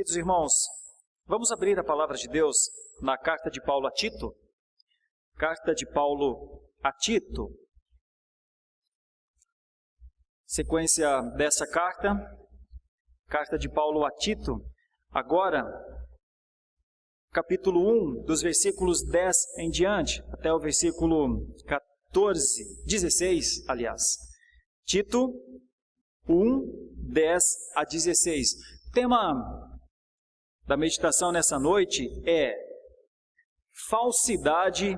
Queridos irmãos, vamos abrir a palavra de Deus na carta de Paulo a Tito. Carta de Paulo a Tito. Sequência dessa carta, carta de Paulo a Tito. Agora, capítulo 1, dos versículos 10 em diante, até o versículo 16, aliás. Tito 1, 10 a 16. O tema da meditação nessa noite é falsidade,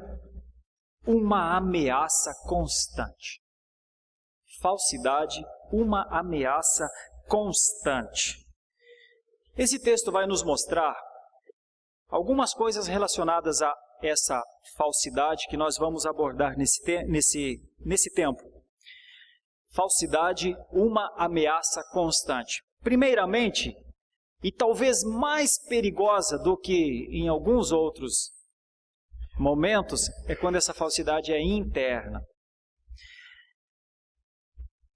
uma ameaça constante. Falsidade, uma ameaça constante. Esse texto vai nos mostrar algumas coisas relacionadas a essa falsidade que nós vamos abordar nesse tempo. Falsidade, uma ameaça constante. Primeiramente, e talvez mais perigosa do que em alguns outros momentos, é quando essa falsidade é interna.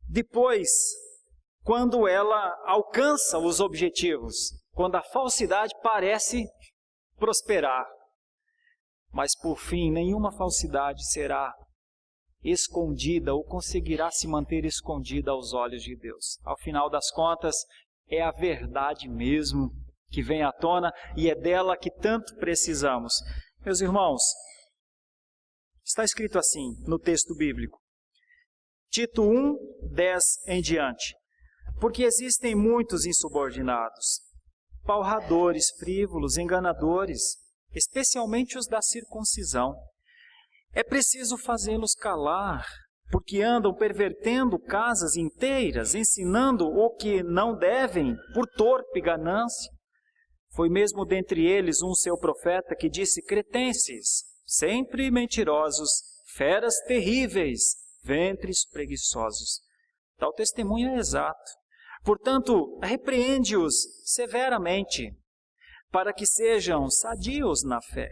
Depois, quando ela alcança os objetivos, quando a falsidade parece prosperar. Mas por fim, nenhuma falsidade será escondida ou conseguirá se manter escondida aos olhos de Deus. Ao final das contas, é a verdade mesmo que vem à tona e é dela que tanto precisamos. Meus irmãos, está escrito assim no texto bíblico, Tito 1, 10 em diante. Porque existem muitos insubordinados, palradores, frívolos, enganadores, especialmente os da circuncisão. É preciso fazê-los calar, porque andam pervertendo casas inteiras, ensinando o que não devem, por torpe ganância. Foi mesmo dentre eles um seu profeta que disse: cretenses, sempre mentirosos, feras terríveis, ventres preguiçosos. Tal testemunho é exato. Portanto, repreende-os severamente, para que sejam sadios na fé,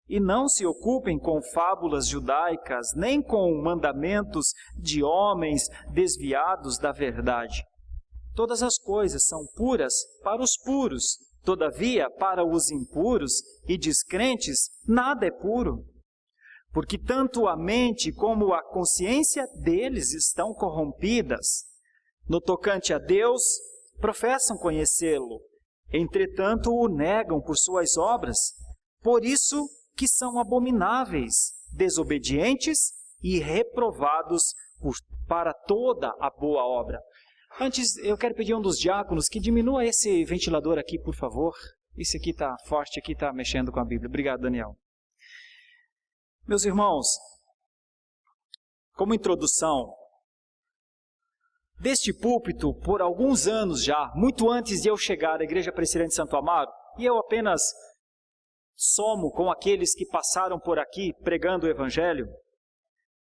e não se ocupem com fábulas judaicas, nem com mandamentos de homens desviados da verdade. Todas as coisas são puras para os puros, todavia, para os impuros e descrentes, nada é puro. Porque tanto a mente como a consciência deles estão corrompidas. No tocante a Deus, professam conhecê-lo, entretanto o negam por suas obras. Por isso que são abomináveis, desobedientes e reprovados para toda a boa obra. Antes, eu quero pedir a um dos diáconos que diminua esse ventilador aqui, por favor. Esse aqui está forte, aqui está mexendo com a Bíblia. Obrigado, Daniel. Meus irmãos, como introdução, deste púlpito, por alguns anos já, muito antes de eu chegar à Igreja Presbiteriana de Santo Amaro, e eu apenas somo com aqueles que passaram por aqui pregando o Evangelho,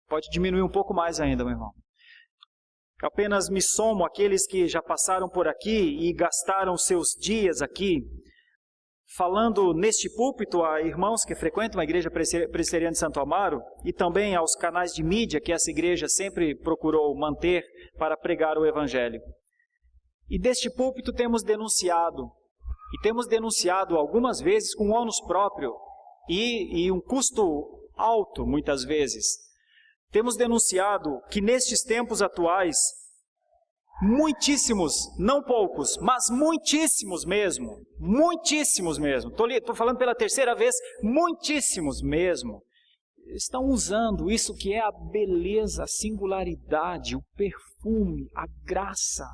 pode diminuir um pouco mais ainda, meu irmão. Eu apenas me somo àqueles que já passaram por aqui e gastaram seus dias aqui, falando neste púlpito a irmãos que frequentam a Igreja Presbiteriana de Santo Amaro e também aos canais de mídia que essa igreja sempre procurou manter para pregar o Evangelho. E deste púlpito temos denunciado algumas vezes com ônus próprio e um custo alto, muitas vezes. Temos denunciado que nestes tempos atuais, muitíssimos, não poucos, mas muitíssimos mesmo, estou falando pela terceira vez, muitíssimos mesmo, estão usando isso que é a beleza, a singularidade, o perfume, a graça,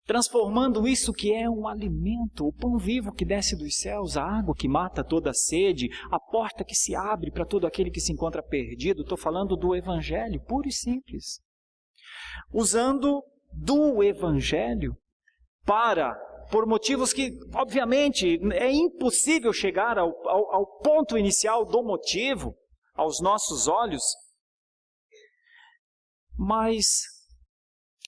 transformando isso que é um alimento, o pão vivo que desce dos céus, a água que mata toda a sede, a porta que se abre para todo aquele que se encontra perdido. Estou falando do Evangelho, puro e simples. Usando do Evangelho por motivos que, obviamente, é impossível chegar ao ponto inicial do motivo, aos nossos olhos, mas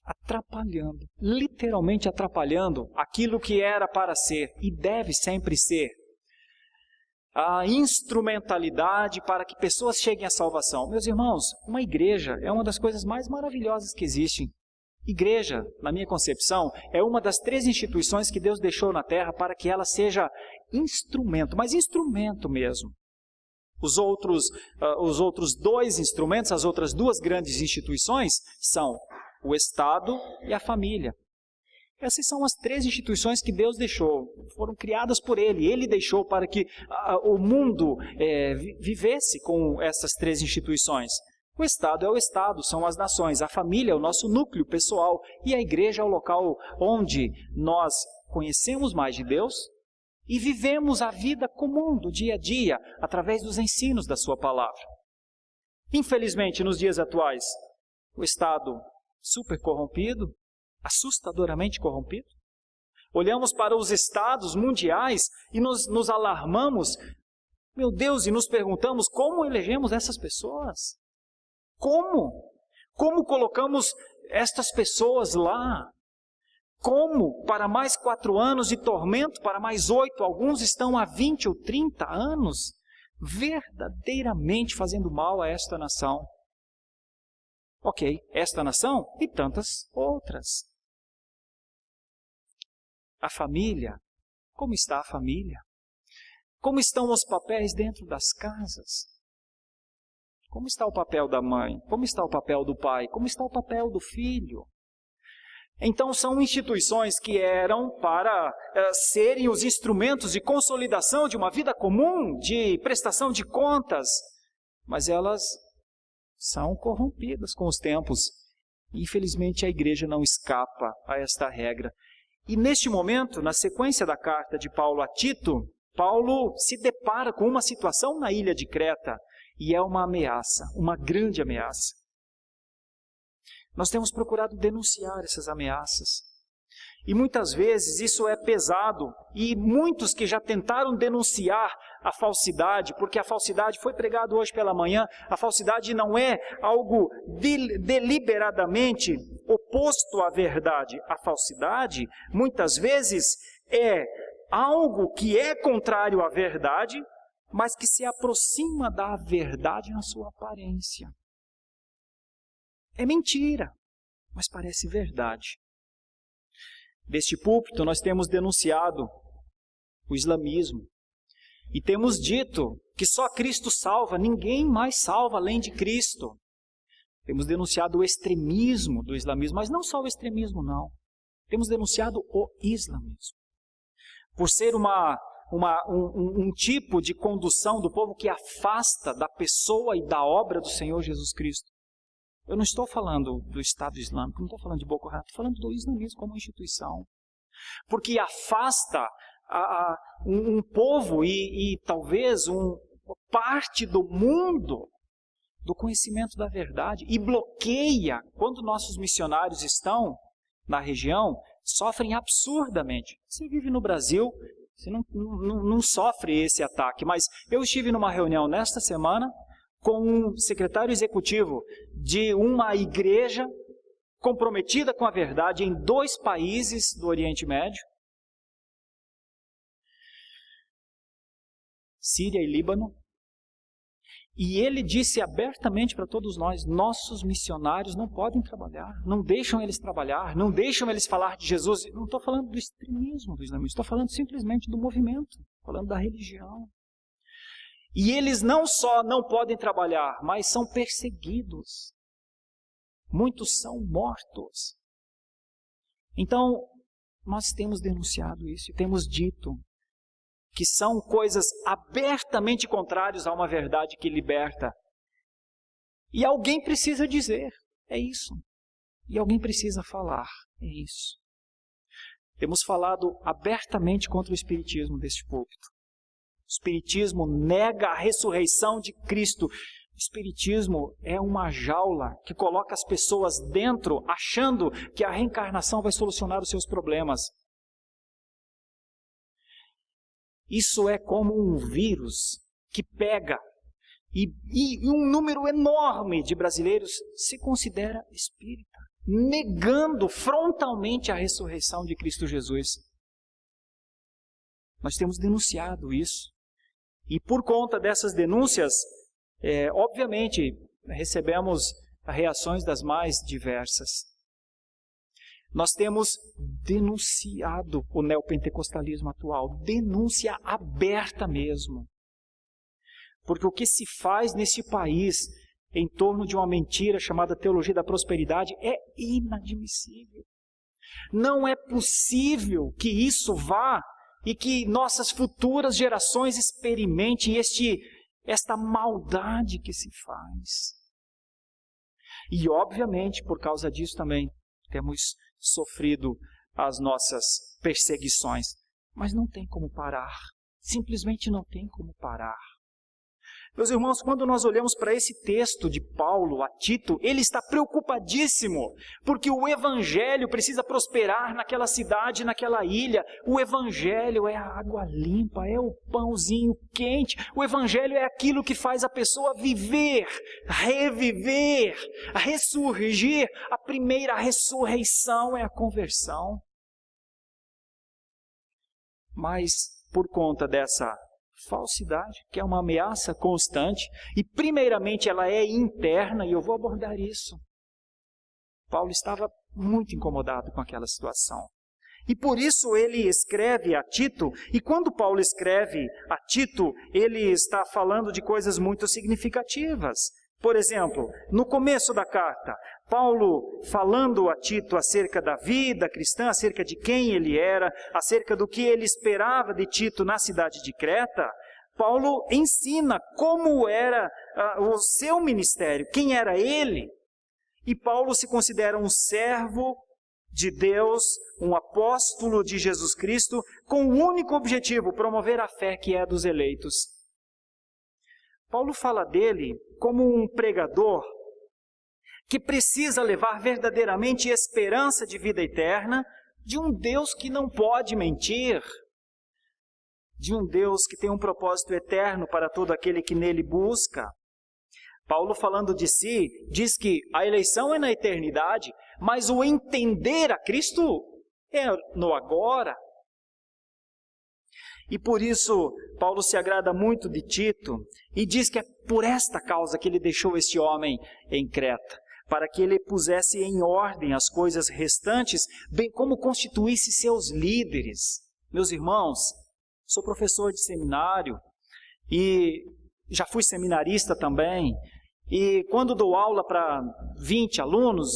atrapalhando, literalmente atrapalhando aquilo que era para ser e deve sempre ser a instrumentalidade para que pessoas cheguem à salvação. Meus irmãos, uma igreja é uma das coisas mais maravilhosas que existem Igreja, na minha concepção, é uma das 3 instituições que Deus deixou na terra para que ela seja instrumento, mas instrumento mesmo. Os outros 2 instrumentos, as outras 2 grandes instituições são o Estado e a família. Essas são as 3 instituições que Deus deixou, foram criadas por Ele. Ele deixou para que o mundo vivesse com essas 3 instituições. O Estado é o Estado, são as nações. A família é o nosso núcleo pessoal. E a igreja é o local onde nós conhecemos mais de Deus e vivemos a vida comum do dia a dia, através dos ensinos da sua palavra. Infelizmente, nos dias atuais, o Estado super corrompido, assustadoramente corrompido. Olhamos para os estados mundiais e nos alarmamos, meu Deus, e nos perguntamos como elegemos essas pessoas? Como? Como colocamos estas pessoas lá? Como? Para mais 4 anos de tormento, para mais 8, alguns estão há 20 ou 30 anos, verdadeiramente fazendo mal a esta nação. Ok, esta nação e tantas outras. A família, como está a família? Como estão os papéis dentro das casas? Como está o papel da mãe? Como está o papel do pai? Como está o papel do filho? Então são instituições que eram para serem os instrumentos de consolidação de uma vida comum, de prestação de contas, mas elas são corrompidas com os tempos. Infelizmente a igreja não escapa a esta regra. E neste momento, na sequência da carta de Paulo a Tito, Paulo se depara com uma situação na ilha de Creta, e é uma ameaça, uma grande ameaça. Nós temos procurado denunciar essas ameaças. E muitas vezes isso é pesado, e muitos que já tentaram denunciar a falsidade, porque a falsidade foi pregado hoje pela manhã, a falsidade não é algo deliberadamente oposto à verdade. A falsidade, muitas vezes, é algo que é contrário à verdade, mas que se aproxima da verdade na sua aparência. É mentira, mas parece verdade. Deste púlpito nós temos denunciado o islamismo e temos dito que só Cristo salva, ninguém mais salva além de Cristo. Temos denunciado o extremismo do islamismo, mas não só o extremismo não. Temos denunciado o islamismo. Por ser um tipo de condução do povo que afasta da pessoa e da obra do Senhor Jesus Cristo. Eu não estou falando do Estado Islâmico, não estou falando de Boko Haram, estou falando do islamismo como instituição. Porque afasta um povo e talvez parte do mundo do conhecimento da verdade e bloqueia, quando nossos missionários estão na região, sofrem absurdamente. Você vive no Brasil, você não sofre esse ataque, mas eu estive numa reunião nesta semana com um secretário executivo de uma igreja comprometida com a verdade em 2 países do Oriente Médio, Síria e Líbano, e ele disse abertamente para todos nós, nossos missionários não podem trabalhar, não deixam eles trabalhar, não deixam eles falar de Jesus. Não estou falando do extremismo do islamismo, estou falando simplesmente do movimento, falando da religião. E eles não só não podem trabalhar, mas são perseguidos. Muitos são mortos. Então, nós temos denunciado isso e temos dito que são coisas abertamente contrárias a uma verdade que liberta. E alguém precisa dizer, é isso. E alguém precisa falar, é isso. Temos falado abertamente contra o espiritismo deste púlpito. O espiritismo nega a ressurreição de Cristo. O espiritismo é uma jaula que coloca as pessoas dentro, achando que a reencarnação vai solucionar os seus problemas. Isso é como um vírus que pega e um número enorme de brasileiros se considera espírita, negando frontalmente a ressurreição de Cristo Jesus. Nós temos denunciado isso. E por conta dessas denúncias, obviamente, recebemos reações das mais diversas. Nós temos denunciado o neopentecostalismo atual, denúncia aberta mesmo. Porque o que se faz nesse país em torno de uma mentira chamada teologia da prosperidade é inadmissível. Não é possível que isso vá e que nossas futuras gerações experimentem esta maldade que se faz. E obviamente, por causa disso também, temos sofrido as nossas perseguições. Mas não tem como parar. Simplesmente não tem como parar. Meus irmãos, quando nós olhamos para esse texto de Paulo a Tito, ele está preocupadíssimo, porque o Evangelho precisa prosperar naquela cidade, naquela ilha. O Evangelho é a água limpa, é o pãozinho quente. O Evangelho é aquilo que faz a pessoa viver, reviver, ressurgir. A primeira ressurreição é a conversão. Mas por conta dessa falsidade, que é uma ameaça constante, e primeiramente ela é interna, e eu vou abordar isso. Paulo estava muito incomodado com aquela situação. E por isso ele escreve a Tito, e quando Paulo escreve a Tito, ele está falando de coisas muito significativas. Por exemplo, no começo da carta, Paulo falando a Tito acerca da vida cristã, acerca de quem ele era, acerca do que ele esperava de Tito na cidade de Creta, Paulo ensina como era o seu ministério, quem era ele. E Paulo se considera um servo de Deus, um apóstolo de Jesus Cristo, com o único objetivo, promover a fé que é dos eleitos. Paulo fala dele como um pregador que precisa levar verdadeiramente esperança de vida eterna de um Deus que não pode mentir, de um Deus que tem um propósito eterno para todo aquele que nele busca. Paulo, falando de si, diz que a eleição é na eternidade, mas o entender a Cristo é no agora. E por isso, Paulo se agrada muito de Tito e diz que é por esta causa que ele deixou este homem em Creta, para que ele pusesse em ordem as coisas restantes, bem como constituísse seus líderes. Meus irmãos, sou professor de seminário e já fui seminarista também, e quando dou aula para 20 alunos,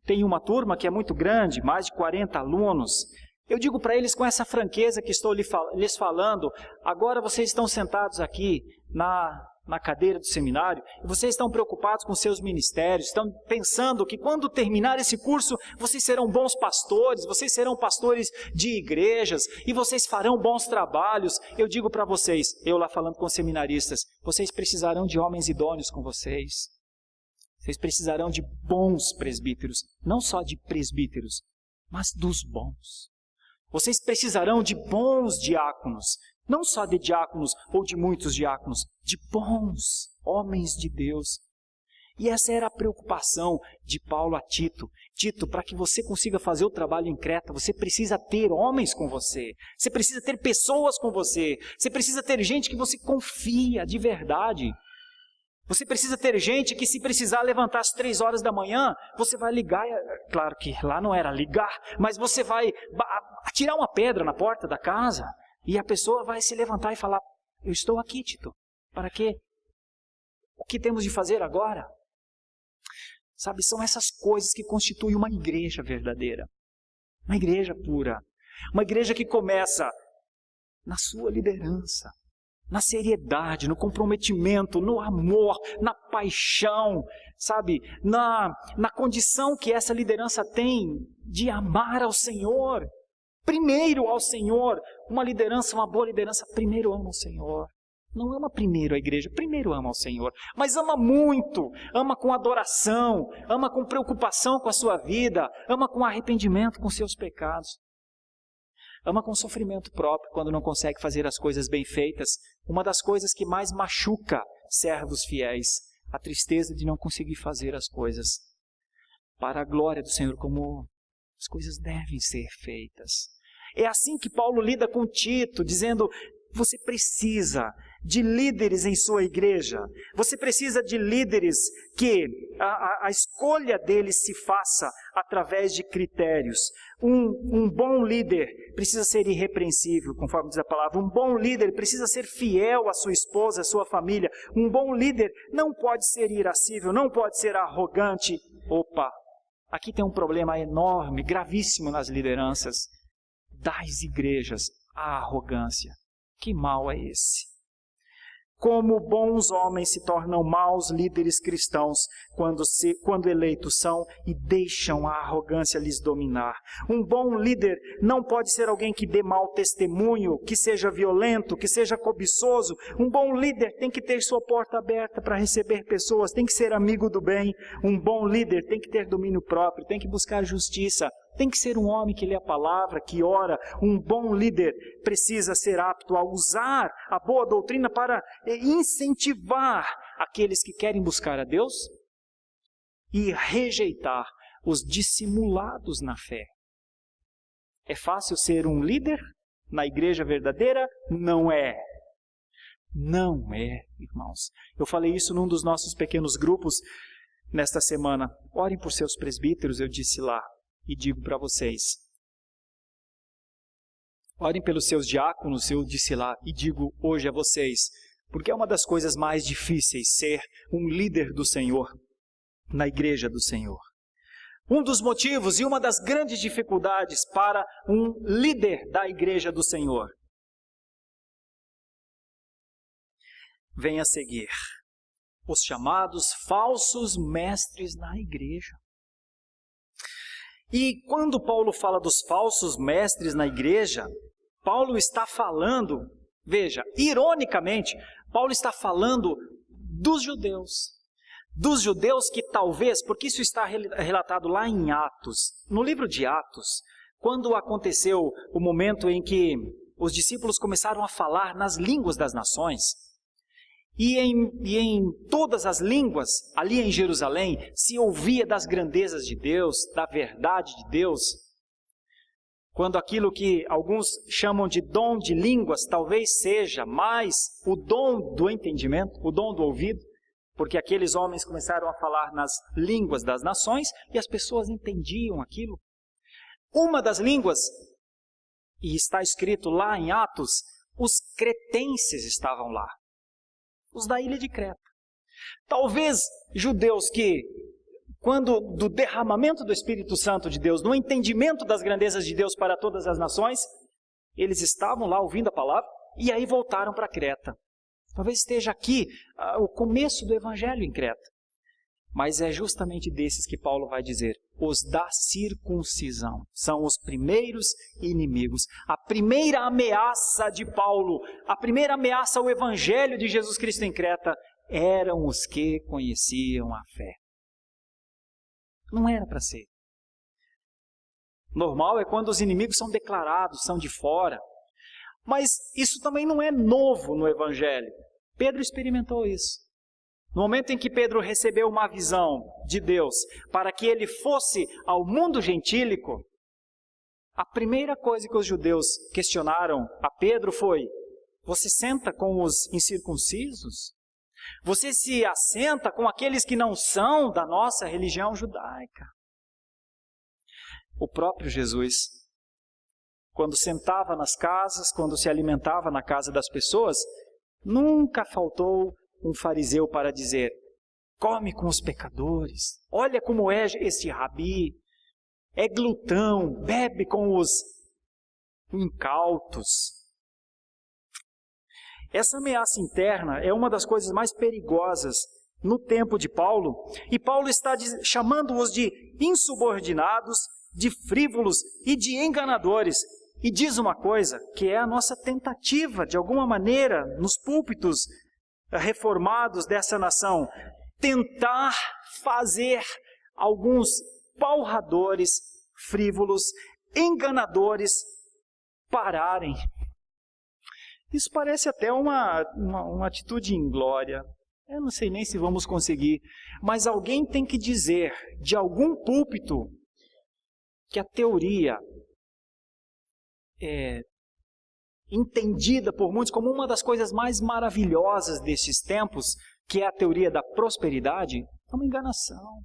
tem uma turma que é muito grande, mais de 40 alunos, eu digo para eles com essa franqueza que estou lhes falando, agora vocês estão sentados aqui na cadeira do seminário, e vocês estão preocupados com seus ministérios, estão pensando que quando terminar esse curso, vocês serão bons pastores, vocês serão pastores de igrejas, e vocês farão bons trabalhos. Eu digo para vocês, eu lá falando com seminaristas, vocês precisarão de homens idôneos com vocês. Vocês precisarão de bons presbíteros, não só de presbíteros, mas dos bons. Vocês precisarão de bons diáconos, não só de diáconos ou de muitos diáconos, de bons homens de Deus. E essa era a preocupação de Paulo a Tito. Tito, para que você consiga fazer o trabalho em Creta, você precisa ter homens com você, você precisa ter pessoas com você, você precisa ter gente que você confia de verdade. Você precisa ter gente que, se precisar levantar às 3 horas da manhã, você vai ligar, claro que lá não era ligar, mas você vai atirar uma pedra na porta da casa e a pessoa vai se levantar e falar, eu estou aqui, Tito, para quê? O que temos de fazer agora? Sabe, são essas coisas que constituem uma igreja verdadeira, uma igreja pura, uma igreja que começa na sua liderança, na seriedade, no comprometimento, no amor, na paixão, sabe? Na condição que essa liderança tem de amar ao Senhor. Primeiro ao Senhor. Uma liderança, uma boa liderança, primeiro ama o Senhor. Não ama primeiro a igreja, primeiro ama ao Senhor. Mas ama muito, ama com adoração, ama com preocupação com a sua vida, ama com arrependimento com seus pecados. Ama com sofrimento próprio quando não consegue fazer as coisas bem feitas. Uma das coisas que mais machuca servos fiéis, a tristeza de não conseguir fazer as coisas para a glória do Senhor, como as coisas devem ser feitas. É assim que Paulo lida com Tito, dizendo, você precisa de líderes em sua igreja. Você precisa de líderes que a escolha deles se faça através de critérios. Um bom líder precisa ser irrepreensível, conforme diz a palavra. Um bom líder precisa ser fiel à sua esposa, à sua família. Um bom líder não pode ser irascível, não pode ser arrogante. Opa, aqui tem um problema enorme, gravíssimo nas lideranças das igrejas, a arrogância. Que mal é esse? Como bons homens se tornam maus líderes cristãos quando eleitos são e deixam a arrogância lhes dominar. Um bom líder não pode ser alguém que dê mau testemunho, que seja violento, que seja cobiçoso. Um bom líder tem que ter sua porta aberta para receber pessoas, tem que ser amigo do bem. Um bom líder tem que ter domínio próprio, tem que buscar justiça. Tem que ser um homem que lê a palavra, que ora. Um bom líder precisa ser apto a usar a boa doutrina para incentivar aqueles que querem buscar a Deus e rejeitar os dissimulados na fé. É fácil ser um líder na igreja verdadeira? Não é. Não é, irmãos. Eu falei isso num dos nossos pequenos grupos nesta semana. Orem por seus presbíteros, eu disse lá. E digo para vocês, orem pelos seus diáconos, eu disse lá, e digo hoje a vocês, porque é uma das coisas mais difíceis ser um líder do Senhor, na igreja do Senhor. Um dos motivos e uma das grandes dificuldades para um líder da igreja do Senhor. Vem a seguir, os chamados falsos mestres na igreja. E quando Paulo fala dos falsos mestres na igreja, Paulo está falando, veja, ironicamente, Paulo está falando dos judeus. Dos judeus que talvez, porque isso está relatado lá em Atos, no livro de Atos, quando aconteceu o momento em que os discípulos começaram a falar nas línguas das nações, e em todas as línguas, ali em Jerusalém, se ouvia das grandezas de Deus, da verdade de Deus. Quando aquilo que alguns chamam de dom de línguas, talvez seja mais o dom do entendimento, o dom do ouvido, porque aqueles homens começaram a falar nas línguas das nações e as pessoas entendiam aquilo. Uma das línguas, e está escrito lá em Atos, os cretenses estavam lá. Os da ilha de Creta. Talvez judeus que, quando do derramamento do Espírito Santo de Deus, no entendimento das grandezas de Deus para todas as nações, eles estavam lá ouvindo a palavra e aí voltaram para Creta. Talvez esteja aqui o começo do evangelho em Creta. Mas é justamente desses que Paulo vai dizer, os da circuncisão, são os primeiros inimigos. A primeira ameaça de Paulo, a primeira ameaça ao evangelho de Jesus Cristo em Creta, eram os que conheciam a fé. Não era para ser. Normal é quando os inimigos são declarados, são de fora. Mas isso também não é novo no evangelho. Pedro experimentou isso. No momento em que Pedro recebeu uma visão de Deus para que ele fosse ao mundo gentílico, a primeira coisa que os judeus questionaram a Pedro foi: você senta com os incircuncisos? Você se assenta com aqueles que não são da nossa religião judaica? O próprio Jesus, quando sentava nas casas, quando se alimentava na casa das pessoas, nunca faltou um fariseu para dizer: come com os pecadores, olha como é esse rabi, é glutão, bebe com os incautos. Essa ameaça interna é uma das coisas mais perigosas no tempo de Paulo, e Paulo está chamando-os de insubordinados, de frívolos e de enganadores. E diz uma coisa, que é a nossa tentativa, de alguma maneira, nos púlpitos reformados dessa nação, tentar fazer alguns palradores, frívolos, enganadores pararem. Isso parece até uma atitude inglória. Eu não sei nem se vamos conseguir, mas alguém tem que dizer de algum púlpito que a teoria entendida por muitos como uma das coisas mais maravilhosas desses tempos, que é a teoria da prosperidade, é uma enganação.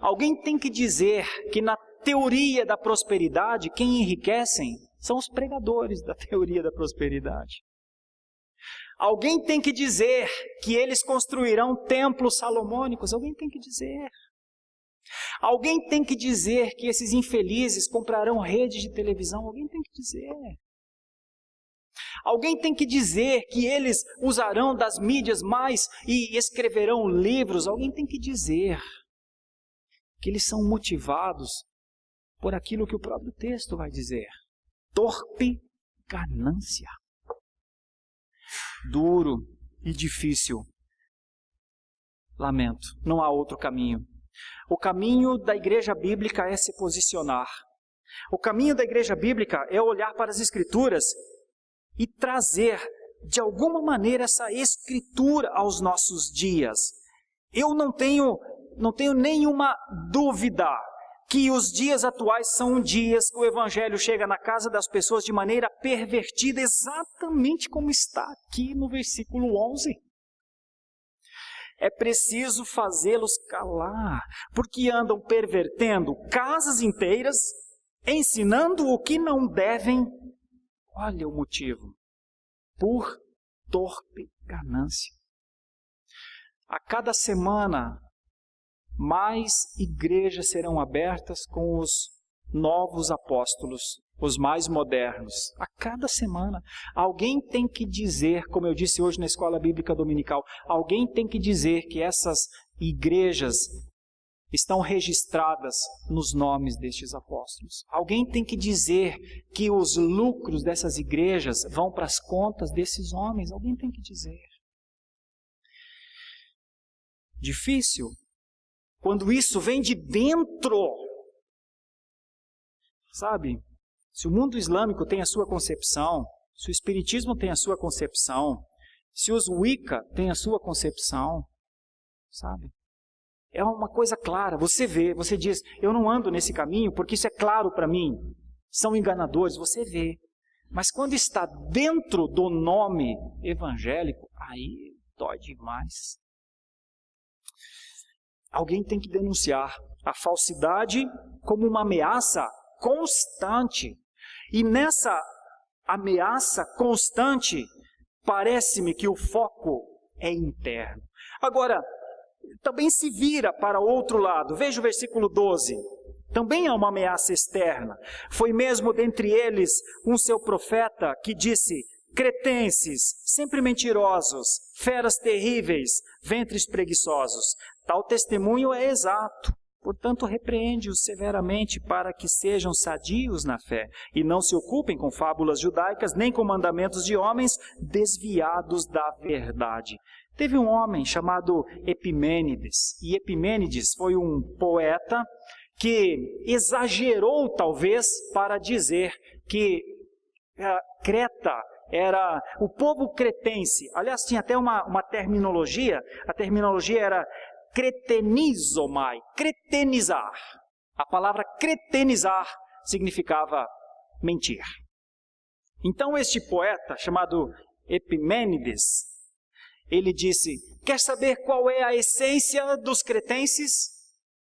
Alguém tem que dizer que na teoria da prosperidade, quem enriquecem são os pregadores da teoria da prosperidade. Alguém tem que dizer que eles construirão templos salomônicos. Alguém tem que dizer. Alguém tem que dizer que esses infelizes comprarão redes de televisão. Alguém tem que dizer. Alguém tem que dizer que eles usarão das mídias mais e escreverão livros. Alguém tem que dizer que eles são motivados por aquilo que o próprio texto vai dizer. Torpe ganância. Duro e difícil. Lamento, não há outro caminho. O caminho da igreja bíblica é se posicionar. O caminho da igreja bíblica é olhar para as Escrituras e trazer, de alguma maneira, essa Escritura aos nossos dias. Eu não tenho nenhuma dúvida que os dias atuais são dias que o Evangelho chega na casa das pessoas de maneira pervertida, exatamente como está aqui no versículo 11. É preciso fazê-los calar, porque andam pervertendo casas inteiras, ensinando o que não devem. Olha o motivo. Por torpe ganância. A cada semana, mais igrejas serão abertas com os novos apóstolos, os mais modernos. A cada semana, alguém tem que dizer, como eu disse hoje na escola bíblica dominical, alguém tem que dizer que essas igrejas estão registradas nos nomes destes apóstolos. Alguém tem que dizer que os lucros dessas igrejas vão para as contas desses homens. Alguém tem que dizer. Difícil quando isso vem de dentro. Sabe, se o mundo islâmico tem a sua concepção, se o espiritismo tem a sua concepção, se os Wicca têm a sua concepção, sabe? É uma coisa clara, você vê, você diz, eu não ando nesse caminho porque isso é claro para mim. São enganadores, você vê. Mas quando está dentro do nome evangélico, aí dói demais. Alguém tem que denunciar a falsidade como uma ameaça constante. E nessa ameaça constante, parece-me que o foco é interno. Agora, também se vira para o outro lado. Veja o versículo 12. Também há uma ameaça externa. Foi mesmo dentre eles um seu profeta que disse: cretenses, sempre mentirosos, feras terríveis, ventres preguiçosos. Tal testemunho é exato. Portanto, repreende-os severamente para que sejam sadios na fé e não se ocupem com fábulas judaicas nem com mandamentos de homens desviados da verdade. Teve um homem chamado Epimênides, e Epimênides foi um poeta que exagerou talvez para dizer que Creta era o povo cretense. Aliás, tinha até uma terminologia, a terminologia era cretenizomai, cretenizar. A palavra cretenizar significava mentir. Então este poeta, chamado Epimênides, ele disse, quer saber qual é a essência dos cretenses?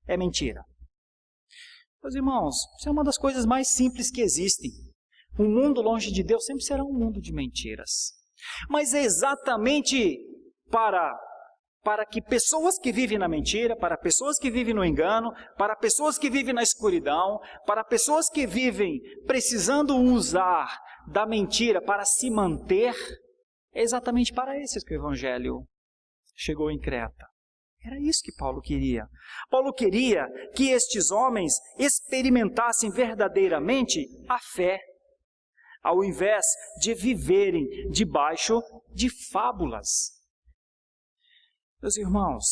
É mentira. Meus irmãos, isso é uma das coisas mais simples que existem. Um mundo longe de Deus sempre será um mundo de mentiras. Mas é exatamente para que pessoas que vivem na mentira, para pessoas que vivem no engano, para pessoas que vivem na escuridão, para pessoas que vivem precisando usar da mentira para se manter, é exatamente para esses que o Evangelho chegou em Creta. Era isso que Paulo queria. Paulo queria que estes homens experimentassem verdadeiramente a fé, ao invés de viverem debaixo de fábulas. Meus irmãos,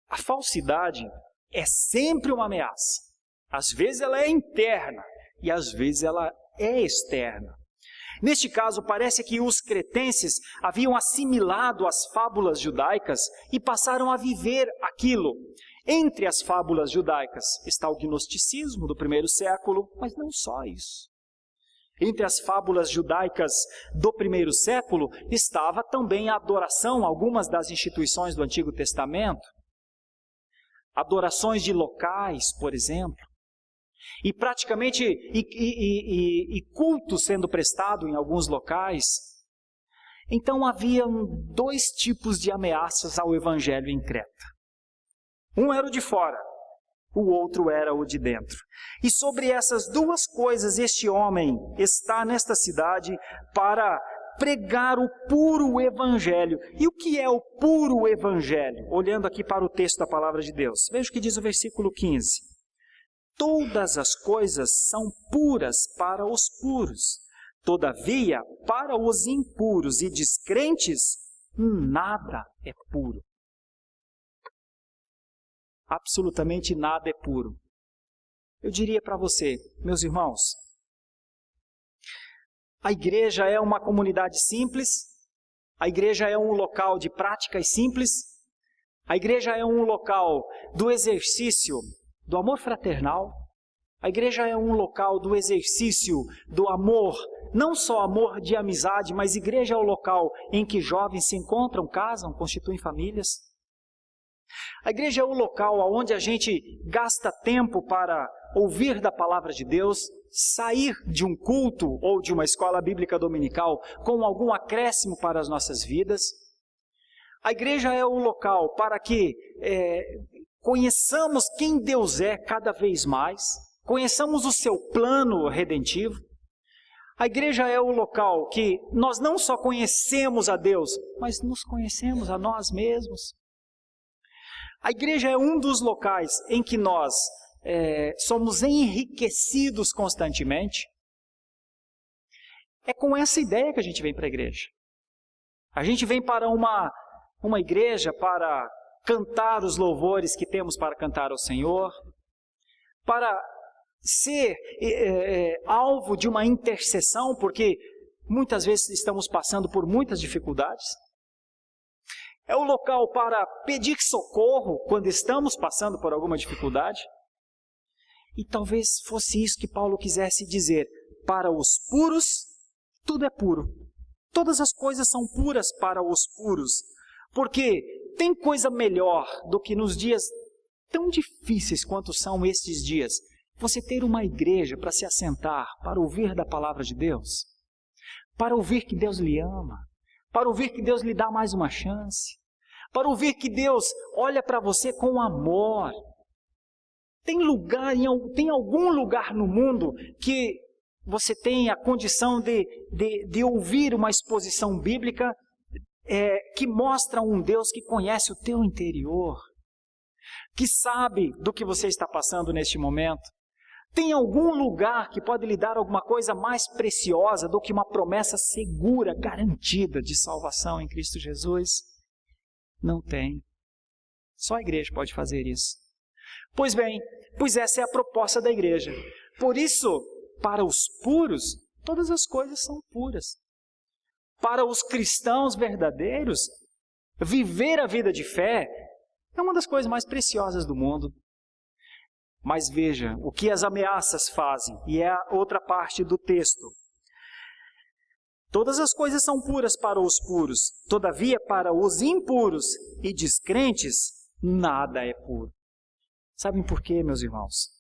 a falsidade é sempre uma ameaça. Às vezes ela é interna e às vezes ela é externa. Neste caso, parece que os cretenses haviam assimilado as fábulas judaicas e passaram a viver aquilo. Entre as fábulas judaicas está o gnosticismo do primeiro século, mas não só isso. Entre as fábulas judaicas do primeiro século estava também a adoração, algumas das instituições do Antigo Testamento, adorações de locais, por exemplo, e praticamente culto sendo prestado em alguns locais. Então havia dois tipos de ameaças ao evangelho em Creta. Um era o de fora, o outro era o de dentro. E sobre essas duas coisas, este homem está nesta cidade para pregar o puro evangelho. E o que é o puro evangelho? Olhando aqui para o texto da palavra de Deus. Veja o que diz o versículo 15. Todas as coisas são puras para os puros. Todavia, para os impuros e descrentes, nada é puro. Absolutamente nada é puro. Eu diria para você, meus irmãos, a igreja é uma comunidade simples, a igreja é um local de práticas simples, a igreja é um local do exercício do amor fraternal, a igreja é um local do exercício do amor, não só amor de amizade, mas igreja é o local em que jovens se encontram, casam, constituem famílias. A igreja é o local onde a gente gasta tempo para ouvir da palavra de Deus, sair de um culto ou de uma escola bíblica dominical com algum acréscimo para as nossas vidas. A igreja é o local para que conheçamos quem Deus é cada vez mais, conheçamos o seu plano redentivo. A igreja é o local que nós não só conhecemos a Deus, mas nos conhecemos a nós mesmos. A igreja é um dos locais em que nós somos enriquecidos constantemente. É com essa ideia que a gente vem para a igreja. A gente vem para uma igreja para cantar os louvores que temos para cantar ao Senhor, para ser alvo de uma intercessão, porque muitas vezes estamos passando por muitas dificuldades. É o local para pedir socorro quando estamos passando por alguma dificuldade. E talvez fosse isso que Paulo quisesse dizer. Para os puros, tudo é puro. Todas as coisas são puras para os puros. Porque tem coisa melhor do que nos dias tão difíceis quanto são estes dias, você ter uma igreja para se assentar, para ouvir da palavra de Deus, para ouvir que Deus lhe ama, para ouvir que Deus lhe dá mais uma chance, para ouvir que Deus olha para você com amor. Tem algum lugar no mundo que você tem a condição de ouvir uma exposição bíblica que mostra um Deus que conhece o teu interior, que sabe do que você está passando neste momento? Tem algum lugar que pode lhe dar alguma coisa mais preciosa do que uma promessa segura, garantida de salvação em Cristo Jesus? Não tem. Só a igreja pode fazer isso. Pois bem, essa é a proposta da igreja. Por isso, para os puros, todas as coisas são puras. Para os cristãos verdadeiros, viver a vida de fé é uma das coisas mais preciosas do mundo. Mas veja o que as ameaças fazem, e é a outra parte do texto. Todas as coisas são puras para os puros, todavia para os impuros e descrentes, nada é puro. Sabem por quê, meus irmãos?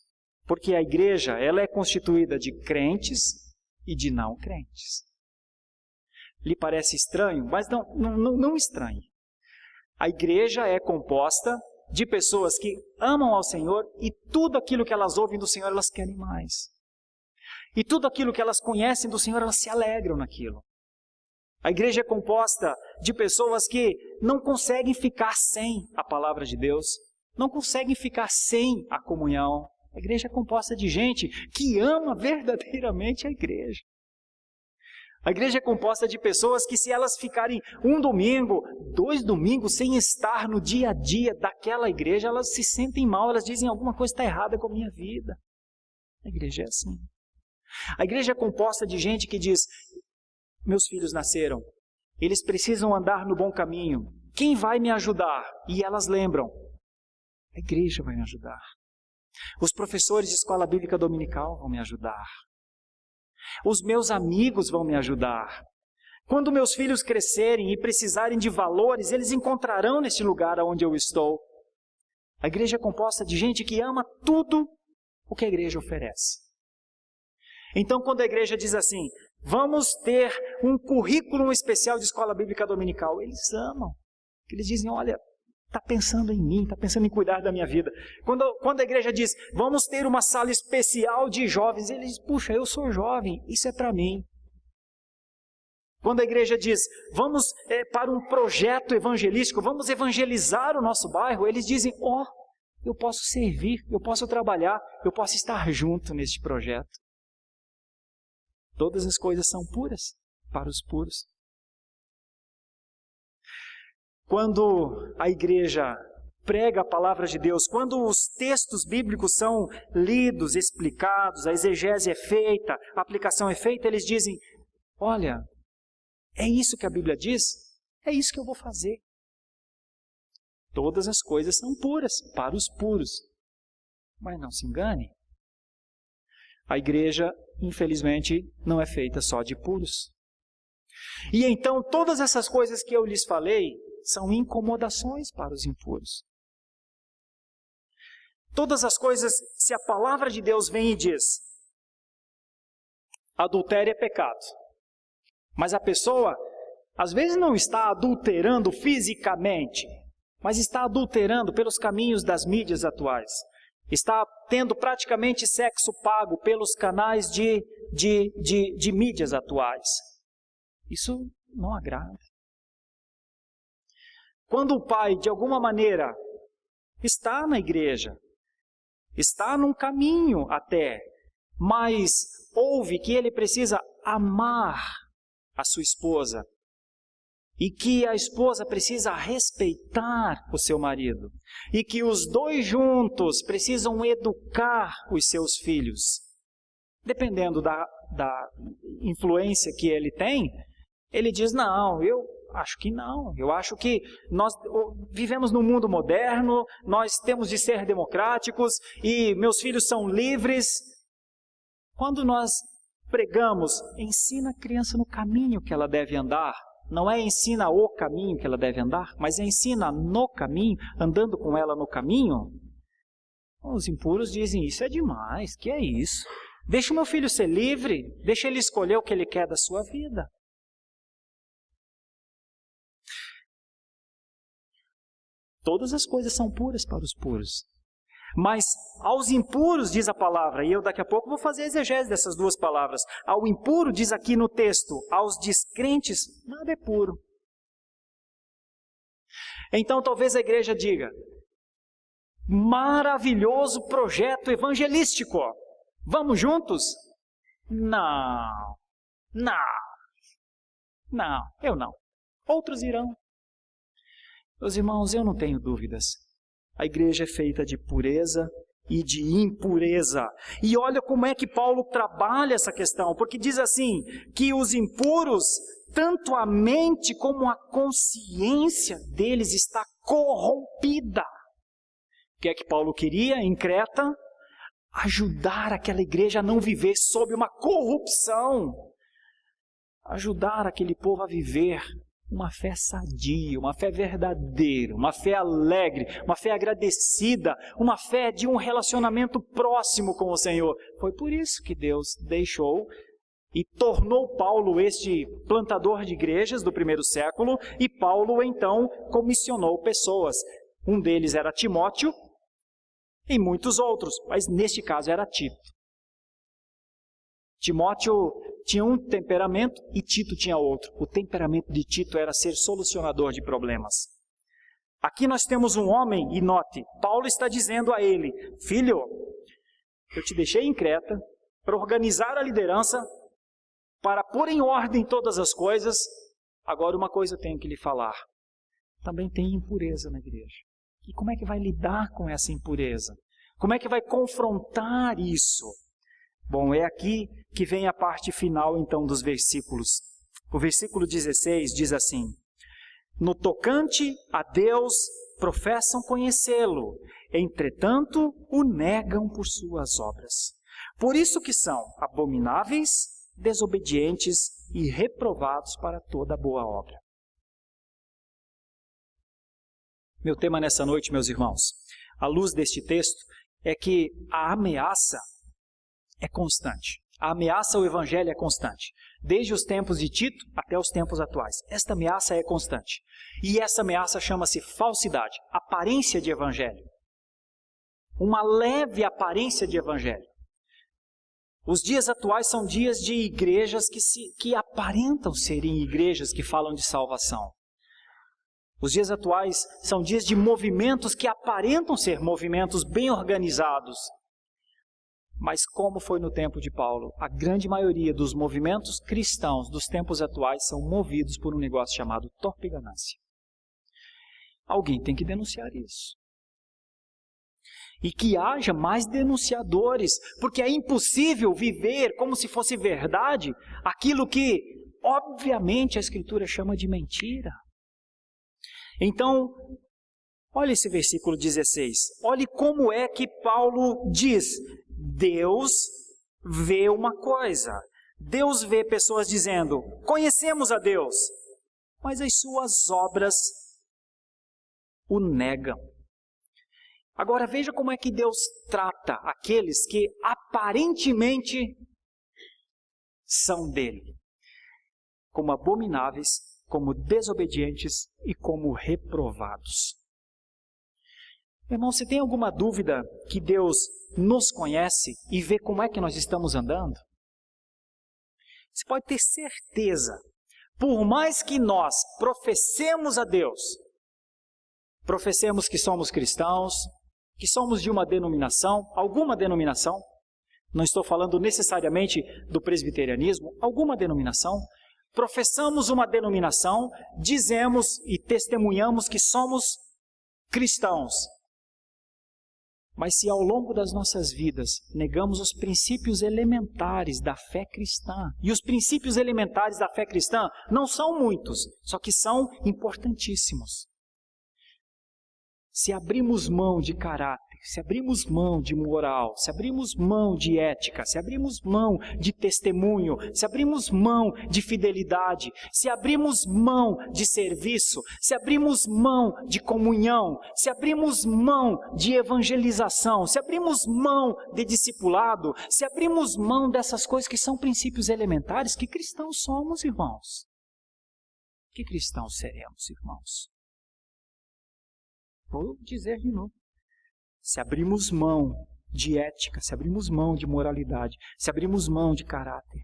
Porque a igreja ela é constituída de crentes e de não crentes. Lhe parece estranho? Mas não estranhe. A igreja é composta de pessoas que amam ao Senhor e tudo aquilo que elas ouvem do Senhor, elas querem mais. E tudo aquilo que elas conhecem do Senhor, elas se alegram naquilo. A igreja é composta de pessoas que não conseguem ficar sem a palavra de Deus, não conseguem ficar sem a comunhão. A igreja é composta de gente que ama verdadeiramente a igreja. A igreja é composta de pessoas que, se elas ficarem um domingo, 2 domingos sem estar no dia a dia daquela igreja, elas se sentem mal, elas dizem alguma coisa está errada com a minha vida. A igreja é assim. A igreja é composta de gente que diz, meus filhos nasceram, eles precisam andar no bom caminho, quem vai me ajudar? E elas lembram, a igreja vai me ajudar. Os professores de escola bíblica dominical vão me ajudar. Os meus amigos vão me ajudar. Quando meus filhos crescerem e precisarem de valores, eles encontrarão neste lugar onde eu estou. A igreja é composta de gente que ama tudo o que a igreja oferece. Então, quando a igreja diz assim, vamos ter um currículo especial de escola bíblica dominical, eles amam. Eles dizem, olha, está pensando em mim, está pensando em cuidar da minha vida. Quando a igreja diz, vamos ter uma sala especial de jovens, eles dizem, puxa, eu sou jovem, isso é para mim. Quando a igreja diz, vamos para um projeto evangelístico, vamos evangelizar o nosso bairro, eles dizem, eu posso servir, eu posso trabalhar, eu posso estar junto neste projeto. Todas as coisas são puras para os puros. Quando a igreja prega a palavra de Deus, quando os textos bíblicos são lidos, explicados, a exegese é feita, a aplicação é feita, eles dizem, olha, é isso que a Bíblia diz? É isso que eu vou fazer. Todas as coisas são puras para os puros. Mas não se engane. A igreja, infelizmente, não é feita só de puros. E então, todas essas coisas que eu lhes falei são incomodações para os impuros. Todas as coisas, se a palavra de Deus vem e diz, adultério é pecado. Mas a pessoa, às vezes, não está adulterando fisicamente, mas está adulterando pelos caminhos das mídias atuais. Está tendo praticamente sexo pago pelos canais de mídias atuais. Isso não agrada. Quando o pai, de alguma maneira, está na igreja, está num caminho até, mas ouve que ele precisa amar a sua esposa e que a esposa precisa respeitar o seu marido e que os dois juntos precisam educar os seus filhos. Dependendo da influência que ele tem, ele diz, não, eu acho que não. Eu acho que nós vivemos num mundo moderno, nós temos de ser democráticos e meus filhos são livres. Quando nós pregamos, ensina a criança no caminho que ela deve andar. Não é ensina o caminho que ela deve andar, mas é ensina no caminho, andando com ela no caminho. Os impuros dizem, isso é demais, que é isso? Deixa o meu filho ser livre, deixa ele escolher o que ele quer da sua vida. Todas as coisas são puras para os puros. Mas aos impuros, diz a palavra, e eu daqui a pouco vou fazer a exegese dessas duas palavras. Ao impuro, diz aqui no texto, aos descrentes, nada é puro. Então talvez a igreja diga, maravilhoso projeto evangelístico, vamos juntos? Não, eu não. Outros irão. Meus irmãos, eu não tenho dúvidas. A igreja é feita de pureza e de impureza. E olha como é que Paulo trabalha essa questão, porque diz assim, que os impuros, tanto a mente como a consciência deles está corrompida. O que é que Paulo queria em Creta? Ajudar aquela igreja a não viver sob uma corrupção. Ajudar aquele povo a viver uma fé sadia, uma fé verdadeira, uma fé alegre, uma fé agradecida, uma fé de um relacionamento próximo com o Senhor. Foi por isso que Deus deixou e tornou Paulo este plantador de igrejas do primeiro século, e Paulo então comissionou pessoas. Um deles era Timóteo e muitos outros, mas neste caso era Tito. Timóteo tinha um temperamento e Tito tinha outro. O temperamento de Tito era ser solucionador de problemas. Aqui nós temos um homem, e note, Paulo está dizendo a ele, filho, eu te deixei em Creta para organizar a liderança, para pôr em ordem todas as coisas, agora uma coisa eu tenho que lhe falar. Também tem impureza na igreja. E como é que vai lidar com essa impureza? Como é que vai confrontar isso? Bom, é aqui que vem a parte final, então, dos versículos. O versículo 16 diz assim, no tocante a Deus, professam conhecê-lo, entretanto, o negam por suas obras. Por isso que são abomináveis, desobedientes e reprovados para toda boa obra. Meu tema nessa noite, meus irmãos, à luz deste texto, é que a ameaça é constante. A ameaça ao Evangelho é constante. Desde os tempos de Tito até os tempos atuais. Esta ameaça é constante. E essa ameaça chama-se falsidade, aparência de Evangelho. Uma leve aparência de Evangelho. Os dias atuais são dias de igrejas que aparentam serem igrejas que falam de salvação. Os dias atuais são dias de movimentos que aparentam ser movimentos bem organizados. Mas como foi no tempo de Paulo, a grande maioria dos movimentos cristãos dos tempos atuais são movidos por um negócio chamado torpe ganância. Alguém tem que denunciar isso. E que haja mais denunciadores, porque é impossível viver como se fosse verdade aquilo que, obviamente, a Escritura chama de mentira. Então, olha esse versículo 16. Olhe como é que Paulo diz: Deus vê uma coisa. Deus vê pessoas dizendo: conhecemos a Deus, mas as suas obras o negam. Agora veja como é que Deus trata aqueles que aparentemente são dele, como abomináveis, como desobedientes e como reprovados. Irmão, você tem alguma dúvida que Deus nos conhece e vê como é que nós estamos andando? Você pode ter certeza, por mais que nós professemos a Deus, professemos que somos cristãos, que somos de uma denominação, alguma denominação, não estou falando necessariamente do presbiterianismo, alguma denominação, professamos uma denominação, dizemos e testemunhamos que somos cristãos. Mas se ao longo das nossas vidas negamos os princípios elementares da fé cristã, e os princípios elementares da fé cristã não são muitos, só que são importantíssimos. Se abrimos mão de caráter, se abrimos mão de moral, se abrimos mão de ética, se abrimos mão de testemunho, se abrimos mão de fidelidade, se abrimos mão de serviço, se abrimos mão de comunhão, se abrimos mão de evangelização, se abrimos mão de discipulado, se abrimos mão dessas coisas que são princípios elementares, que cristãos somos, irmãos? Que cristãos seremos, irmãos? Vou dizer de novo. Se abrimos mão de ética, se abrimos mão de moralidade, se abrimos mão de caráter,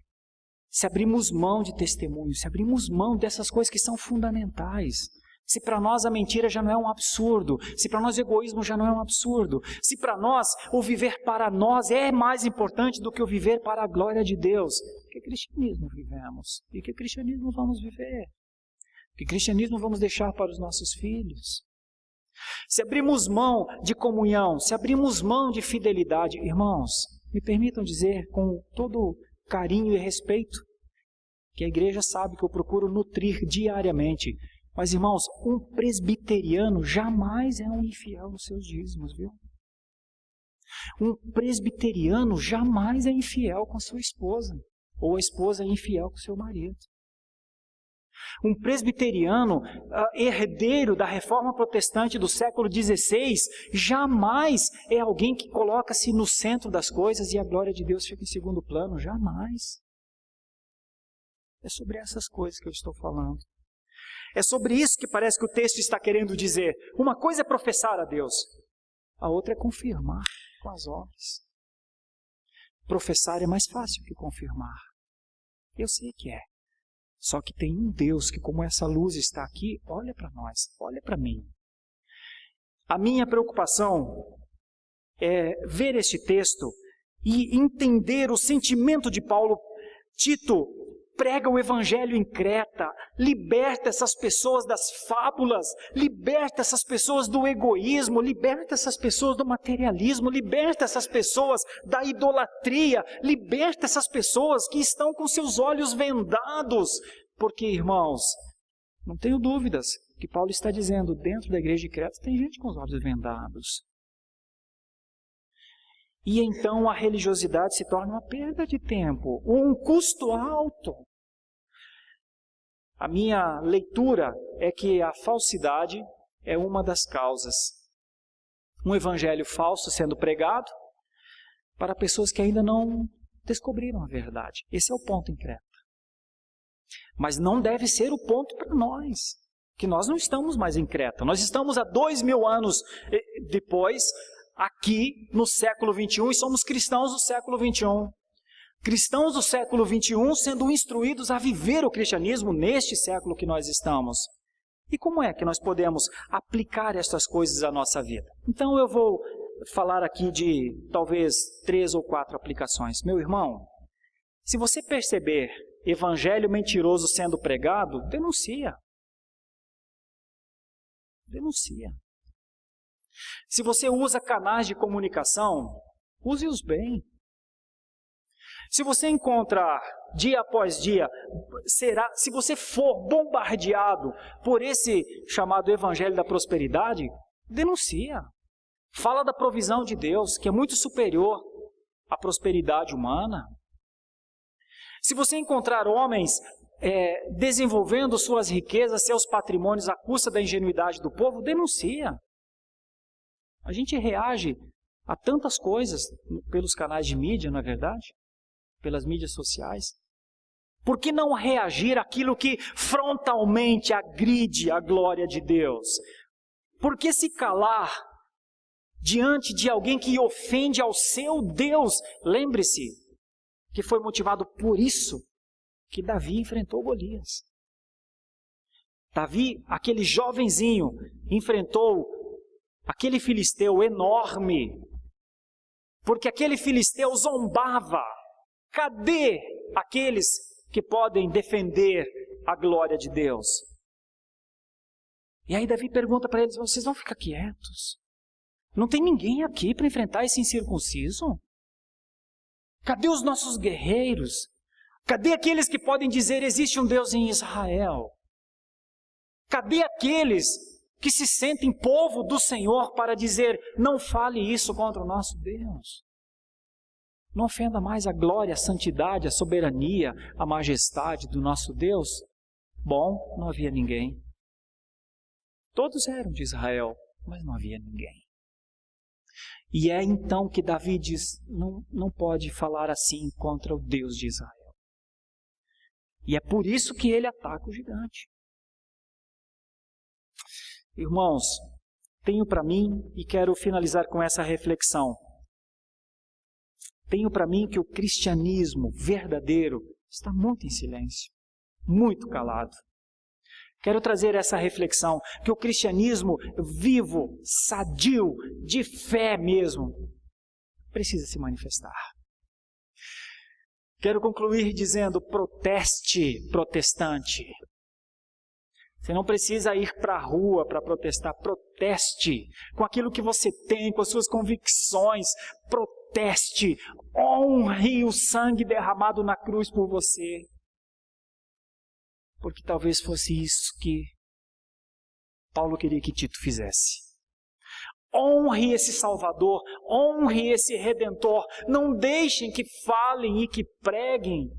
se abrimos mão de testemunho, se abrimos mão dessas coisas que são fundamentais, se para nós a mentira já não é um absurdo, se para nós o egoísmo já não é um absurdo, se para nós o viver para nós é mais importante do que o viver para a glória de Deus, que cristianismo vivemos? E que cristianismo vamos viver? Que cristianismo vamos deixar para os nossos filhos? Se abrimos mão de comunhão, se abrimos mão de fidelidade, irmãos, me permitam dizer com todo carinho e respeito, que a igreja sabe que eu procuro nutrir diariamente, mas irmãos, um presbiteriano jamais é um infiel nos seus dízimos, viu? Um presbiteriano jamais é infiel com a sua esposa, ou a esposa é infiel com o seu marido. Um presbiteriano, herdeiro da reforma protestante do século XVI, jamais é alguém que coloca-se no centro das coisas e a glória de Deus fica em segundo plano, jamais. É sobre essas coisas que eu estou falando. É sobre isso que parece que o texto está querendo dizer. Uma coisa é professar a Deus, a outra é confirmar com as obras. Professar é mais fácil que confirmar. Eu sei que é. Só que tem um Deus que, como essa luz está aqui, olha para nós, olha para mim. A minha preocupação é ver este texto e entender o sentimento de Paulo. Tito, prega o evangelho em Creta, liberta essas pessoas das fábulas, liberta essas pessoas do egoísmo, liberta essas pessoas do materialismo, liberta essas pessoas da idolatria, liberta essas pessoas que estão com seus olhos vendados, porque, irmãos, não tenho dúvidas que Paulo está dizendo, dentro da igreja de Creta tem gente com os olhos vendados. E então a religiosidade se torna uma perda de tempo, um custo alto. A minha leitura é que a falsidade é uma das causas. Um evangelho falso sendo pregado para pessoas que ainda não descobriram a verdade. Esse é o ponto em Creta. Mas não deve ser o ponto para nós, que nós não estamos mais em Creta. Nós estamos há 2000 anos depois, aqui no século 21, e somos cristãos do século 21. Cristãos do século 21 sendo instruídos a viver o cristianismo neste século que nós estamos. E como é que nós podemos aplicar estas coisas à nossa vida? Então eu vou falar aqui de talvez 3 ou 4 aplicações. Meu irmão, se você perceber evangelho mentiroso sendo pregado, denuncia. Denuncia. Se você usa canais de comunicação, use-os bem. Se você encontrar dia após dia, se você for bombardeado por esse chamado evangelho da prosperidade, denuncia. Fala da provisão de Deus, que é muito superior à prosperidade humana. Se você encontrar homens desenvolvendo suas riquezas, seus patrimônios à custa da ingenuidade do povo, denuncia. A gente reage a tantas coisas pelos canais de mídia, não é verdade? Pelas mídias sociais. Por que não reagir àquilo que frontalmente agride a glória de Deus? Por que se calar diante de alguém que ofende ao seu Deus? Lembre-se que foi motivado por isso que Davi enfrentou Golias. Davi, aquele jovenzinho, enfrentou aquele filisteu enorme, porque aquele filisteu zombava. Cadê aqueles que podem defender a glória de Deus? E aí Davi pergunta para eles, vocês vão ficar quietos? Não tem ninguém aqui para enfrentar esse incircunciso? Cadê os nossos guerreiros? Cadê aqueles que podem dizer, existe um Deus em Israel? Cadê aqueles que se sentem povo do Senhor para dizer, não fale isso contra o nosso Deus? Não ofenda mais a glória, a santidade, a soberania, a majestade do nosso Deus? Bom, não havia ninguém. Todos eram de Israel, mas não havia ninguém. E é então que Davi diz, não pode falar assim contra o Deus de Israel. E é por isso que ele ataca o gigante. Irmãos, tenho para mim, e quero finalizar com essa reflexão, tenho para mim que o cristianismo verdadeiro está muito em silêncio, muito calado. Quero trazer essa reflexão, que o cristianismo vivo, sadio, de fé mesmo, precisa se manifestar. Quero concluir dizendo, proteste, protestante. Você não precisa ir para a rua para protestar, proteste com aquilo que você tem, com as suas convicções, proteste, honre o sangue derramado na cruz por você. Porque talvez fosse isso que Paulo queria que Tito fizesse. Honre esse Salvador, honre esse Redentor. Não deixem que falem e que preguem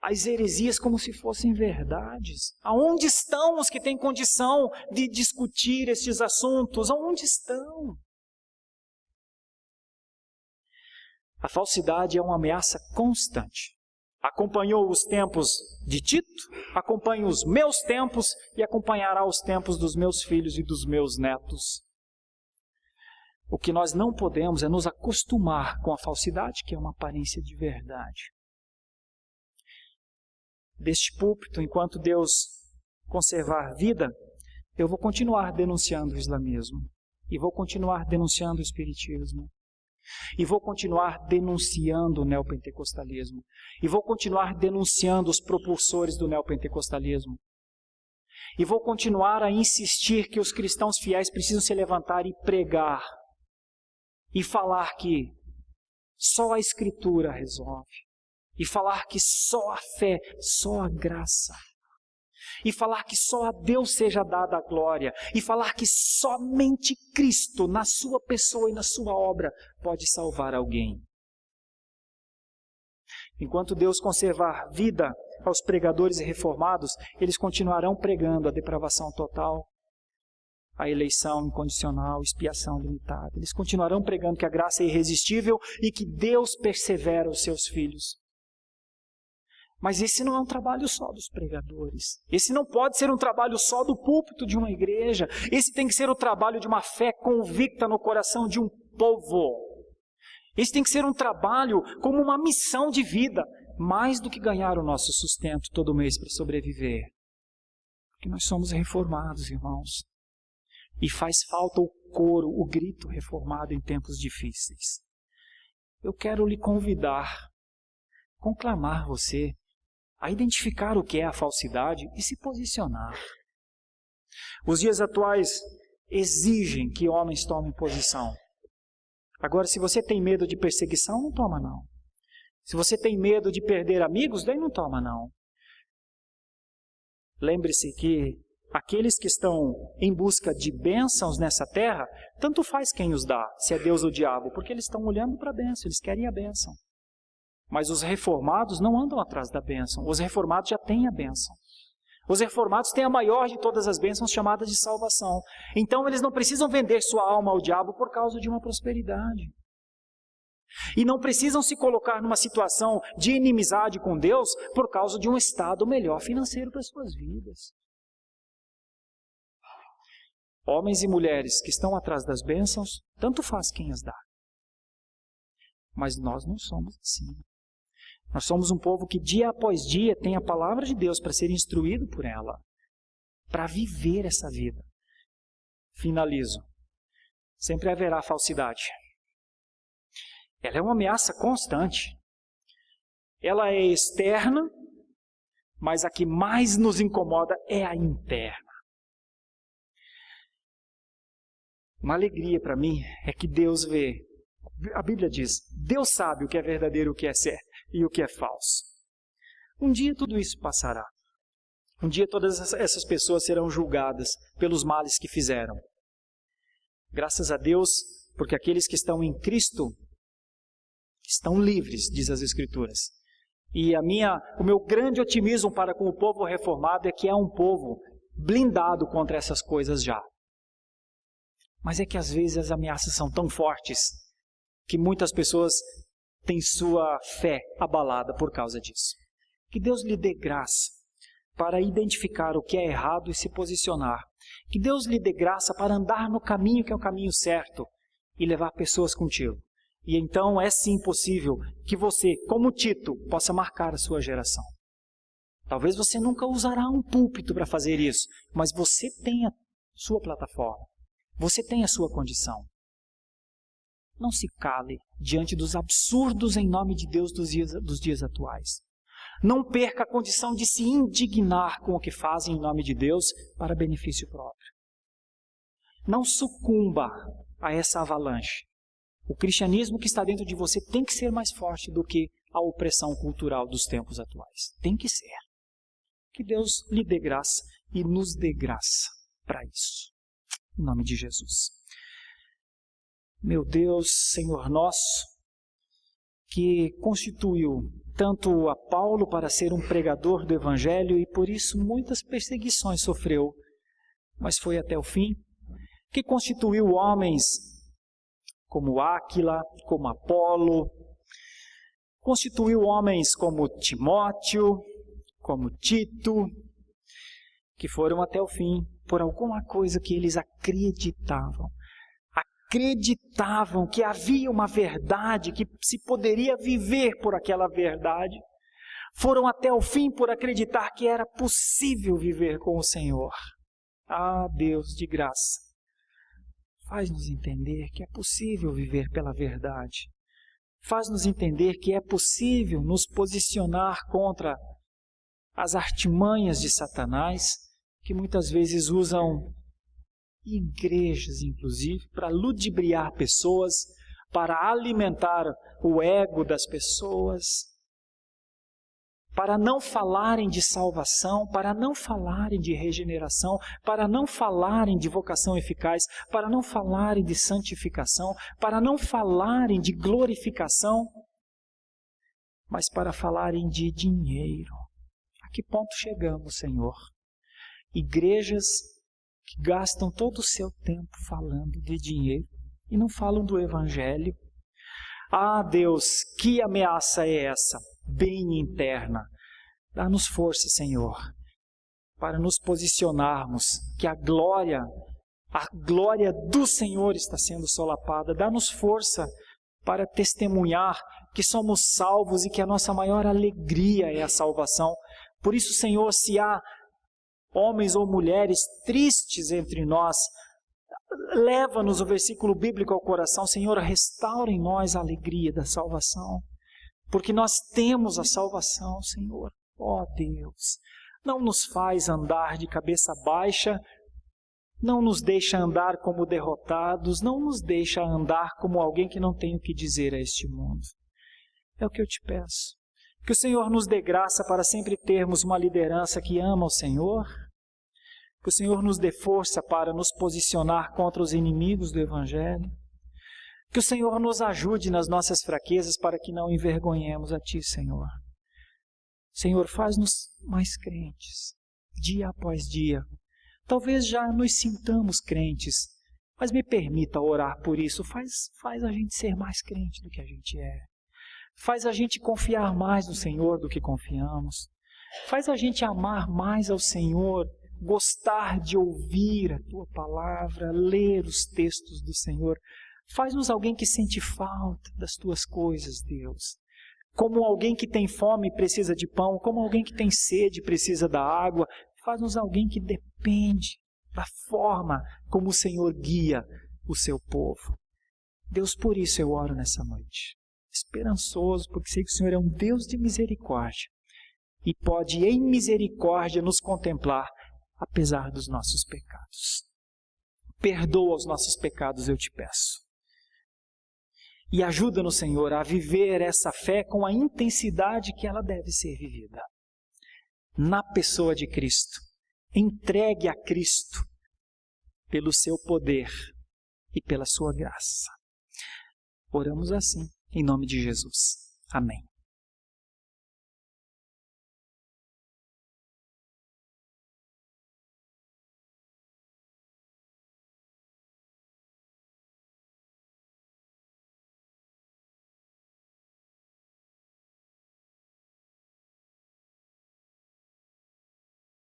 as heresias como se fossem verdades. Aonde estão os que têm condição de discutir estes assuntos? Aonde estão? A falsidade é uma ameaça constante. Acompanhou os tempos de Tito, acompanha os meus tempos e acompanhará os tempos dos meus filhos e dos meus netos. O que nós não podemos é nos acostumar com a falsidade, que é uma aparência de verdade. Deste púlpito, enquanto Deus conservar vida, eu vou continuar denunciando o islamismo, e vou continuar denunciando o espiritismo, e vou continuar denunciando o neopentecostalismo, e vou continuar denunciando os propulsores do neopentecostalismo, e vou continuar a insistir que os cristãos fiéis precisam se levantar e pregar, e falar que só a Escritura resolve, e falar que só a fé, só a graça. e falar que só a Deus seja dada a glória, e falar que somente Cristo, na sua pessoa e na sua obra, pode salvar alguém. Enquanto Deus conservar vida aos pregadores e reformados, eles continuarão pregando a depravação total, a eleição incondicional, expiação limitada. Eles continuarão pregando que a graça é irresistível e que Deus persevera os seus filhos. Mas esse não é um trabalho só dos pregadores. Esse não pode ser um trabalho só do púlpito de uma igreja. Esse tem que ser o trabalho de uma fé convicta no coração de um povo. Esse tem que ser um trabalho como uma missão de vida, mais do que ganhar o nosso sustento todo mês para sobreviver. Porque nós somos reformados, irmãos. E faz falta o coro, o grito reformado em tempos difíceis. Eu quero lhe convidar, conclamar você a identificar o que é a falsidade e se posicionar. Os dias atuais exigem que homens tomem posição. Agora, se você tem medo de perseguição, não toma não. Se você tem medo de perder amigos, daí não toma não. Lembre-se que aqueles que estão em busca de bênçãos nessa terra, tanto faz quem os dá, se é Deus ou diabo, porque eles estão olhando para a bênção, eles querem a bênção. Mas os reformados não andam atrás da bênção, os reformados já têm a bênção. Os reformados têm a maior de todas as bênçãos, chamadas de salvação. Então eles não precisam vender sua alma ao diabo por causa de uma prosperidade. E não precisam se colocar numa situação de inimizade com Deus por causa de um estado melhor financeiro para suas vidas. Homens e mulheres que estão atrás das bênçãos, tanto faz quem as dá. Mas nós não somos assim. Nós somos um povo que dia após dia tem a palavra de Deus para ser instruído por ela, para viver essa vida. Finalizo. Sempre haverá falsidade. Ela é uma ameaça constante. Ela é externa, mas a que mais nos incomoda é a interna. Uma alegria para mim é que Deus vê. A Bíblia diz, Deus sabe o que é verdadeiro e o que é certo e o que é falso. Um dia tudo isso passará. Um dia todas essas pessoas serão julgadas pelos males que fizeram. Graças a Deus, porque aqueles que estão em Cristo estão livres, diz as Escrituras. E o meu grande otimismo para com o povo reformado é que é um povo blindado contra essas coisas já. Mas é que às vezes as ameaças são tão fortes que muitas pessoas têm sua fé abalada por causa disso. Que Deus lhe dê graça para identificar o que é errado e se posicionar. Que Deus lhe dê graça para andar no caminho que é o caminho certo e levar pessoas contigo. E então é sim possível que você, como Tito, possa marcar a sua geração. Talvez você nunca usará um púlpito para fazer isso, mas você tem a sua plataforma. Você tem a sua condição. Não se cale diante dos absurdos em nome de Deus dos dias atuais. Não perca a condição de se indignar com o que fazem em nome de Deus para benefício próprio. Não sucumba a essa avalanche. O cristianismo que está dentro de você tem que ser mais forte do que a opressão cultural dos tempos atuais. Tem que ser. Que Deus lhe dê graça e nos dê graça para isso. Em nome de Jesus. Meu Deus, Senhor nosso, que constituiu tanto a Paulo para ser um pregador do Evangelho e por isso muitas perseguições sofreu, mas foi até o fim, que constituiu homens como Áquila, como Apolo, constituiu homens como Timóteo, como Tito, que foram até o fim por alguma coisa que eles acreditavam. Acreditavam que havia uma verdade, que se poderia viver por aquela verdade. Foram até o fim por acreditar que era possível viver com o Senhor. Ah, Deus de graça, faz-nos entender que é possível viver pela verdade. Faz-nos entender que é possível nos posicionar contra as artimanhas de Satanás, que muitas vezes usam igrejas, inclusive, para ludibriar pessoas, para alimentar o ego das pessoas. para não falarem de salvação, para não falarem de regeneração, para não falarem de vocação eficaz, para não falarem de santificação, para não falarem de glorificação, mas para falarem de dinheiro. A que ponto chegamos, Senhor? Igrejas que gastam todo o seu tempo falando de dinheiro e não falam do Evangelho. Ah, Deus, que ameaça é essa? Bem interna. Dá-nos força, Senhor, para nos posicionarmos, que a glória do Senhor está sendo solapada. Dá-nos força para testemunhar que somos salvos e que a nossa maior alegria é a salvação. Por isso, Senhor, se há homens ou mulheres tristes entre nós, leva-nos o versículo bíblico ao coração. Senhor, restaura em nós a alegria da salvação, porque nós temos a salvação, Senhor. Ó Deus, não nos faz andar de cabeça baixa, não nos deixa andar como derrotados, não nos deixa andar como alguém que não tem o que dizer a este mundo. É o que eu te peço. Que o Senhor nos dê graça para sempre termos uma liderança que ama o Senhor. Que o Senhor nos dê força para nos posicionar contra os inimigos do Evangelho. Que o Senhor nos ajude nas nossas fraquezas para que não envergonhemos a Ti, Senhor. Senhor, faz-nos mais crentes, dia após dia. Talvez já nos sintamos crentes, mas me permita orar por isso. Faz a gente ser mais crente do que a gente é. Faz a gente confiar mais no Senhor do que confiamos. Faz a gente amar mais ao Senhor, gostar de ouvir a Tua palavra, ler os textos do Senhor. Faz-nos alguém que sente falta das Tuas coisas, Deus. Como alguém que tem fome e precisa de pão, como alguém que tem sede e precisa da água. Faz-nos alguém que depende da forma como o Senhor guia o seu povo. Deus, por isso eu oro nessa noite. Esperançoso, porque sei que o Senhor é um Deus de misericórdia e pode, em misericórdia, nos contemplar, apesar dos nossos pecados. Perdoa os nossos pecados, eu te peço. E ajuda-nos, Senhor, a viver essa fé com a intensidade que ela deve ser vivida. Na pessoa de Cristo, entregue a Cristo pelo seu poder e pela sua graça. Oramos assim, em nome de Jesus. Amém.